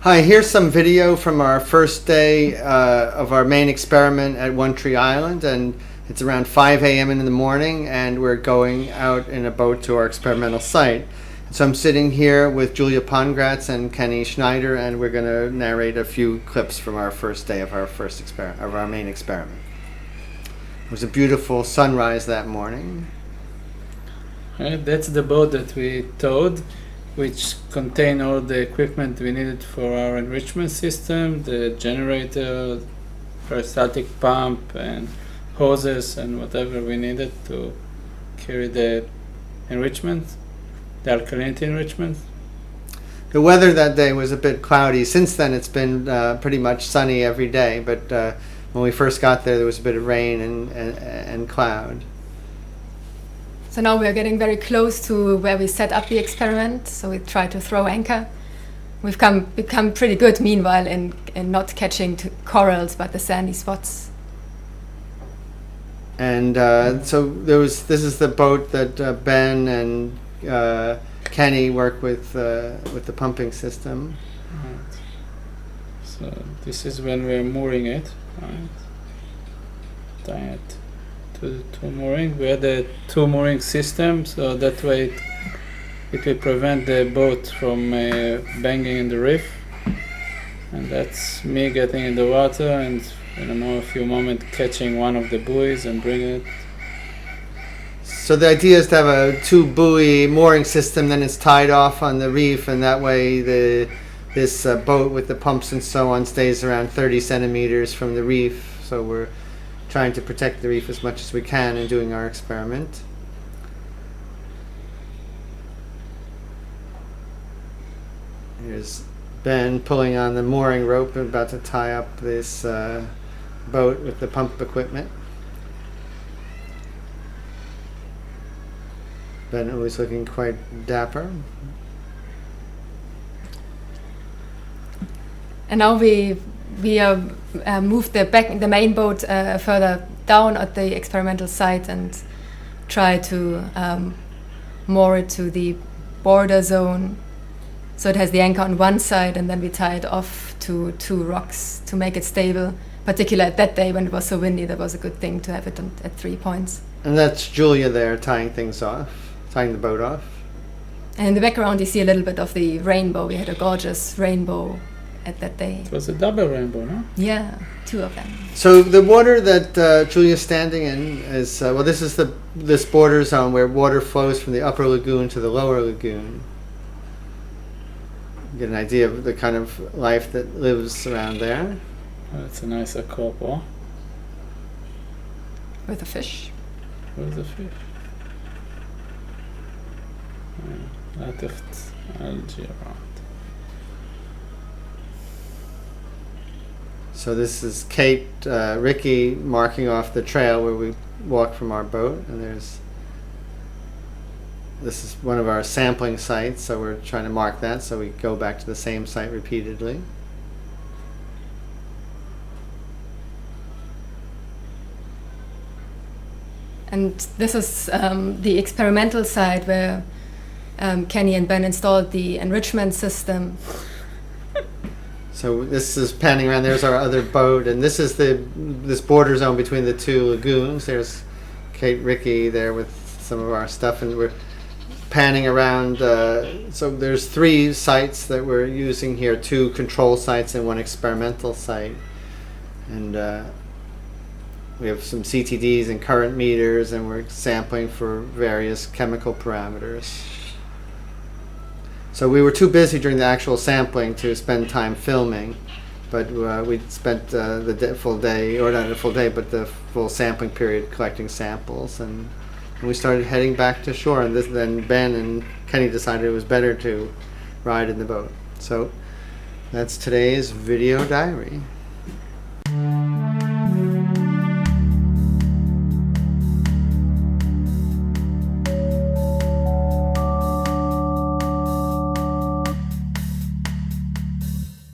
Hi, here's some video from our first day of our main experiment at One Tree Island, and it's around 5 a.m. in the morning, and we're going out in a boat to our experimental site. So I'm sitting here with Julia Pongratz and Kenny Schneider, and we're going to narrate a few clips from our first day of our main experiment. It was a beautiful sunrise that morning. That's the boat that we towed, which contained all the equipment we needed for our enrichment system, the generator, peristaltic pump, and hoses, and whatever we needed to carry the enrichment, the alkalinity enrichment. The weather that day was a bit cloudy. Since then it's been pretty much sunny every day, but when we first got there was a bit of rain and cloud. So now we are getting very close to where we set up the experiment, so we try to throw anchor. We've become pretty good meanwhile in not catching corals but the sandy spots. And so this is the boat that Ben and Kenny work with the pumping system. Right. So this is when we're mooring it, right? Tying it to mooring. We had a two mooring system, so that way it will prevent the boat from banging in the reef. And that's me getting in the water and in a few moments catching one of the buoys and bringing it. So the idea is to have a two buoy mooring system, then it's tied off on the reef, and that way this boat with the pumps and so on stays around 30 centimeters from the reef. So we're trying to protect the reef as much as we can in doing our experiment. Here's Ben pulling on the mooring rope and about to tie up this boat with the pump equipment. Ben always looking quite dapper. And now we moved the main boat further down at the experimental site and try to moor it to the border zone. So it has the anchor on one side, and then we tie it off to two rocks to make it stable. Particularly at that day when it was so windy, that was a good thing to have it at 3 points. And that's Julia there tying the boat off. And in the background you see a little bit of the rainbow. We had a gorgeous rainbow at that day. It was a double rainbow, no? Yeah, 2 of them. So the water that Julia's standing in is, this is this border zone where water flows from the upper lagoon to the lower lagoon. You get an idea of the kind of life that lives around there. That's a nice aquapool. With a fish. With a fish. Yeah, lot of algae around. So this is Kate, Ricky marking off the trail where we walk from our boat, and this is one of our sampling sites, so we're trying to mark that so we go back to the same site repeatedly. And this is the experimental site where Kenny and Ben installed the enrichment system. So this is panning around. There's our other boat, and this is this border zone between the two lagoons. There's Kate, Ricky there with some of our stuff, and we're panning around. So there's 3 sites that we're using here: 2 control sites and 1 experimental site, and we have some CTDs and current meters, and we're sampling for various chemical parameters. So we were too busy during the actual sampling to spend time filming, but we spent the full day, or not a full day, but the full sampling period collecting samples, and we started heading back to shore, and then Ben and Kenny decided it was better to ride in the boat. So that's today's video diary.